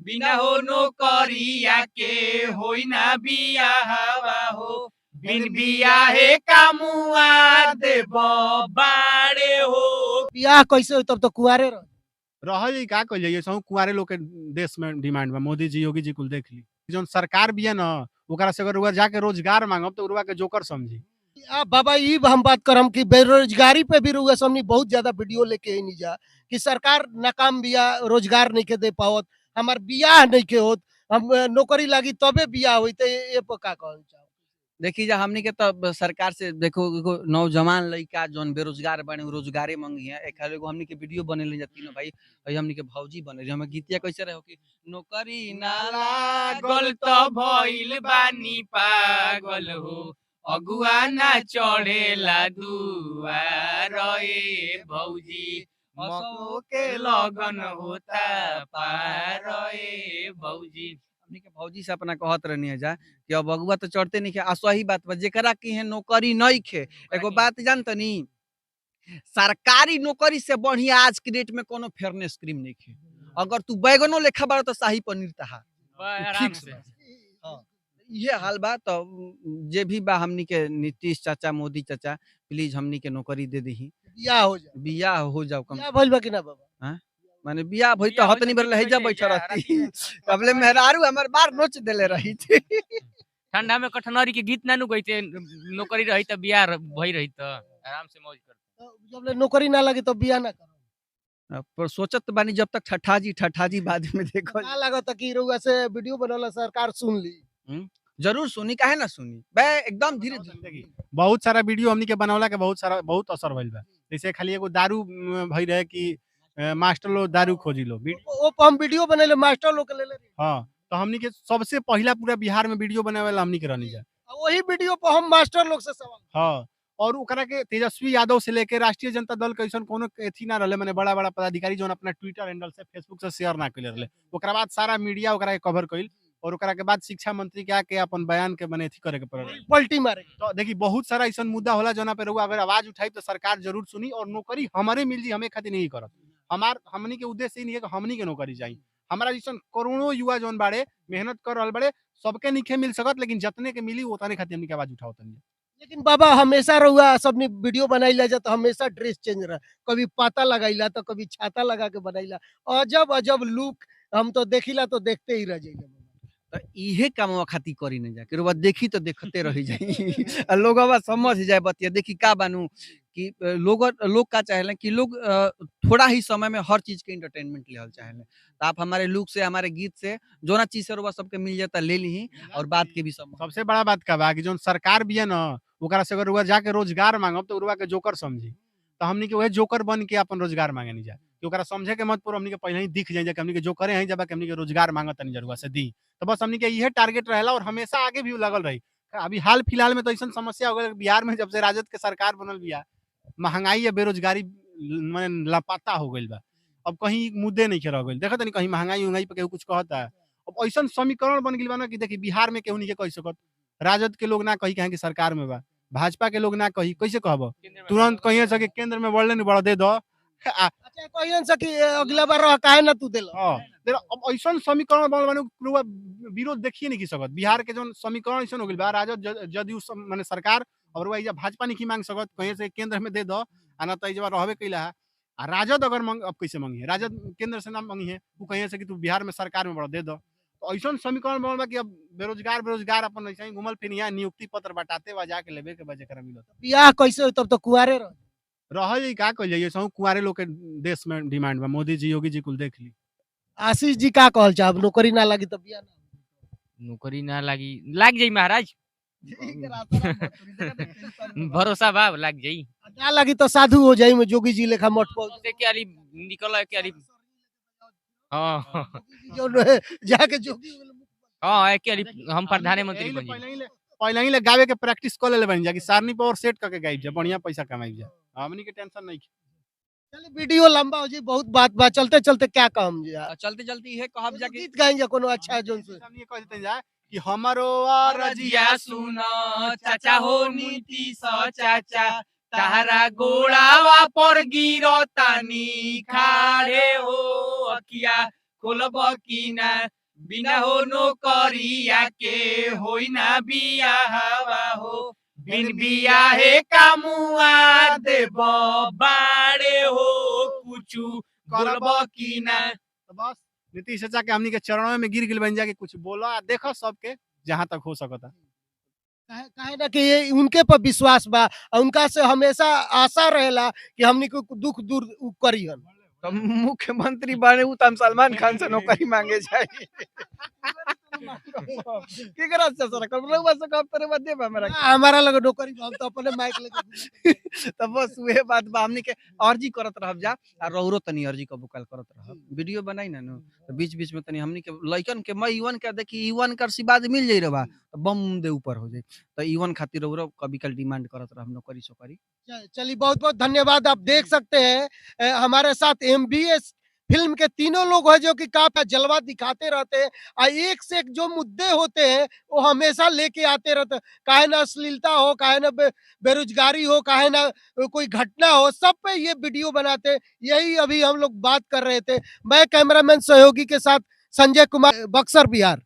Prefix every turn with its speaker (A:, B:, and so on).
A: बिना हो नौकरिया के होई ना बियाहवा हो बिन बियाहे कामुआ देव बाड़े हो।
B: बियाह कैसे हो तब तो कुआरे रह।
C: रहल का कइल जाइए सब कुंवारे लोग के देश में डिमांड बा। मोदी जी योगी जी कुल देख ली जौन सरकार बिया न ओकरा से अगर रउआ जाके रोजगार मांगब तो रउआ के जोकर समझी।
B: बाबा ई हम बात करम कि बेरोजगारी पे भी रुआ हमनी बहुत ज्यादा वीडियो लेके आई जा कि सरकार नाकाम बिया, रोजगार नहीं के दे पावत, हमार बियाह नहीं के होत, हम नौकरी लागी तबे बियाह होई त ये पर का कहल चाहो।
D: देखी जा हमनी के तो सरकार से देखो एगो नौजवान लड़का जौन बेरोजगार बने उ रोजगारे मांगी है। एक एगो हमनी के वीडियो बनेले जा तीनों भाई और हमनी के भौजी बने रहे। हमें गीतिया कैसे रहे हो कि नौकरी ना
A: लागल तो भइल बानी पागल हो अगुआ ना चढ़ेला दुआर ए भौजी मसो के लगन होता पार ए भौजी।
D: हमनी के भौजी से अपना कहत रहनी है जा कि अब अगुआ तो चढ़ते नहीं खे। आ सही बात बा जेकरा की है नौकरी नहीं खे। एगो बात जानतनी सरकारी नौकरी से बढ़िया आज के डेट में कोनो फेयरनेस क्रीम नहीं खे। अगर तू बैगनो लेखा बार तो शाही पनीर तहा
A: आराम से
D: ये हाल बा। तो जे भी बा हमनी के नीतीश चाचा मोदी चाचा प्लीज हमनी के नौकरी दे दी।
B: बियाह हो जा,
D: बियाह हो जाओ कम
B: बियाह भइल बा कि ना बाबा।
D: हाँ? माने बियाह भई तो
A: बियाह
D: हतनी भर लहजा बैठ रहती कबले मेहरारू हमर बार नोच देले रही थी।
A: ठंडा में कठनरी के गीत नानू गईते नौकरी रही त बियाह भई रही त आराम से मौज कर।
B: तो जब ले नौकरी ना लगी तो बियाह ना करो।
D: पर सोचत बानी जब तक ठठाजी बाद में देखो
B: ना लागत कि रुआ से वीडियो बनल सरकार सुन ली।
D: जरूर सुनी काहे ना सुनी बे एकदम धीरे धीरे।
C: बहुत सारा वीडियो हमनी के बनावला के बहुत असर भइल बा। जैसे खाली एगो दारू भई रहे कि मास्टर लोग दारू खोजी लो
B: ओ पर हम वीडियो बनेले मास्टर लोग के ले ले रही।
C: हाँ तो हमनी के सबसे पहला पूरा बिहार में वीडियो बनावे वाला हमनी के रहनी जा।
B: वही वीडियो पर हम मास्टर लोग से सवाल।
C: हाँ और ओकरा के तेजस्वी यादव से लेके राष्ट्रीय जनता दल के ऐसन कोनो एथी ना रहले माने बड़ा बड़ा पदाधिकारी जोन अपना ट्विटर हैंडल से फेसबुक से शेयर ना कइले रहले। ओकरा बाद सारा मीडिया ओकरा के कवर कइल और ओकरा के बाद शिक्षा मंत्री के आके अपन बयान के माने एथी करे के पड़ल।
B: पलटी मारे।
C: तो देखी बहुत सारा ऐसा मुद्दा होला जोना पे रउआ अगर आवाज उठाई तो सरकार जरूर सुनी और नौकरी हमारे मिल जी हमें खातिर नहीं करत। हमनी के उद्देश्य ई नहीं है कि हमनी के नौकरी चाहिए। हमारा जैसन करोड़ों युवा जोन बाड़े मेहनत कर रहल बाड़े सबके नहीं मिल सकत लेकिन जतने के मिली उतने खातिर हमनी के आवाज उठाओ तनी।
B: लेकिन बाबा हमेशा रहुआ सबने वीडियो बनाइला जा तो हमेशा ड्रेस चेंज रहा, कभी पाता लगाइला तो कभी छाता लगा के बनाइला, अजब अजब लुक हम तो देखिला तो देखते ही रह जाइला।
D: तो इहे कामवा खातिर करी न जा के देखी तो देखते रह जाई आ लोगवा समझ जाए बतिया। देखी का बानू कि लोग का चाहेला कि लोग थोड़ा ही समय में हर चीज के एंटरटेनमेंट लेवल चाहेला। तो आप हमारे लुक से हमारे गीत से जोना चीज से रुआ सबके मिल जाता ले ली और बात के भी समझ।
C: सबसे बड़ा बात का बा कि जोन सरकार बिया न ओकरा से अगर रउआ जाके रोजगार मांगब तो रउआ के जोकर समझी। तो हमनी के वही जोकर बन के अपन रोजगार मांगे नहीं जा कि ओकरा समझे के मत पूरा हमनी के पहले ही दिख जाए कि हमनी के जोकरे हैं जब हमनी के रोजगार मांगत नहीं जरूर से दी। तो बस हमनी के इहे टारगेट रहेला और हमेशा आगे भी लगल रही। अभी हाल फिलहाल में तो ऐसा समस्या हो गई बिहार में जब से राजद के सरकार बनल बिया महंगाई या बेरोजगारी माने लापता हो गइल बा। अब कहीं मुद्दे नहीं रह गइल देखत नहीं कहीं महंगाई उंगाई पे केहू कुछ कहता है। अब ऐसा समीकरण बन गइल बा ना कि देखी बिहार में केहू नहीं के कह सकत। राजद के लोग ना कही कहें कि सरकार में बा, भाजपा के लोग ना कही कैसे कहब तुरंत कहिए से कि केंद्र में बढ़ले नहीं बढ़ दे दो।
B: अच्छा कहियन से कि अगला बार रह काहे ना तू देला।
C: हाँ अब ऐसा समीकरण बनल बा रउआ विरोध देखिए नहीं की सकत। बिहार के जो समीकरण ऐसा हो गइल बा राजद जदयू माने सरकार और वही भाजपा नहीं की मांग सकत कहीं से केंद्र में दे दो आना तो इजबा रहबे कैला है। आ राजद अगर मांग अब कैसे मांगी है राजद केंद्र से ना मांगी है वो कहीं से कि तू बिहार में सरकार में बढ़ दे दो। तो ऐसा समीकरण बनल बा कि अब बेरोजगार अपन ऐसे ही घूमल फिर यहाँ नियुक्ति पत्र बटाते बा जाके लेबे के बजे करा मिलत।
B: बियाह कैसे हो तब तो कुआरे रह।
C: रहल का कइल जाइए सब कुंवारे लोग के देश में डिमांड बा। मोदी जी योगी जी कुल देख ली।
B: आशीष जी का कहल चाहब नौकरी ना लगी तो बियाह ना।
A: नौकरी ना लागी लाग जाई महाराज भरोसा बा लाग जाई।
B: ना लगी तो साधु हो जाई में जोगी जी लेखा मठ पर
A: से के आली निकल के आली। हां
B: जो जाके जोगी
A: हां के आली हम प्रधानमंत्री बन जाई।
C: पहले ही गावे के प्रैक्टिस कर ले बन जा कि सारनी पर सेट करके गाइब जा बढ़िया पैसा कमाई जा। हमनी के टेंशन नहीं।
B: चलिए वीडियो लंबा हो जी बहुत बात चलते चलते क्या कहम जी
D: चलते चलते इहे कहब जा कि
B: गीत गाई जा कोनो अच्छा जोन से
C: हमनी कह देते जा कि हमरो और
A: रजिया सुनो चाचा हो नीति स चाचा तारा गोड़ावा पर गिरो तानी खाड़े हो अकिया खोलब की ना बिना हो नौकरिया के होई ना बियाहवा हो बिन बियाहे कामुआ देब बाड़े हो कुछु बोलब की ना।
C: तो बस नीतीश चाचा के हमनी के चरणों में गिर गिल बन जा के कुछ बोला देखो सबके जहां तक हो सकता।
B: काहे ना कि ये उनके पर विश्वास बा और उनका से हमेशा आशा रहेला कि हमनी को दुख दूर उ करिहन।
D: तो मुख्यमंत्री बने उ तो हम सलमान खान से नौकरी मांगे जाए की करत छ सर कब रउवा से कब तोरे बदे बा हमरा
B: हमारा लगे नौकरी बा, हम तो अपने माइक लेके
D: तो बस उहे बात बा हमनी के अर्जी करत रहब जा आ रौरो तनी अर्जी कबो काल करत रहब वीडियो बनाई ना नु तो बीच बीच में तनी हमनी के लइकन के मैं इवन के देखी इवन कर आशीर्वाद मिल जाई रबा तो बम दे ऊपर हो जाई तो इवन खातिर रौरो कभी काल डिमांड करत रहब नौकरी सोकरी।
B: चलिए बहुत बहुत धन्यवाद। आप देख सकते हैं हमारे साथ एमबीएस फिल्म के तीनों लोग हैं जो कि काफी जलवा दिखाते रहते हैं और एक से एक जो मुद्दे होते हैं वो हमेशा लेके आते रहते हैं। काहे ना अश्लीलता हो, काहे ना बेरोजगारी हो, काहे ना कोई घटना हो, सब पे ये वीडियो बनाते हैं। यही अभी हम लोग बात कर रहे थे। मैं कैमरामैन सहयोगी के साथ संजय कुमार, बक्सर बिहार।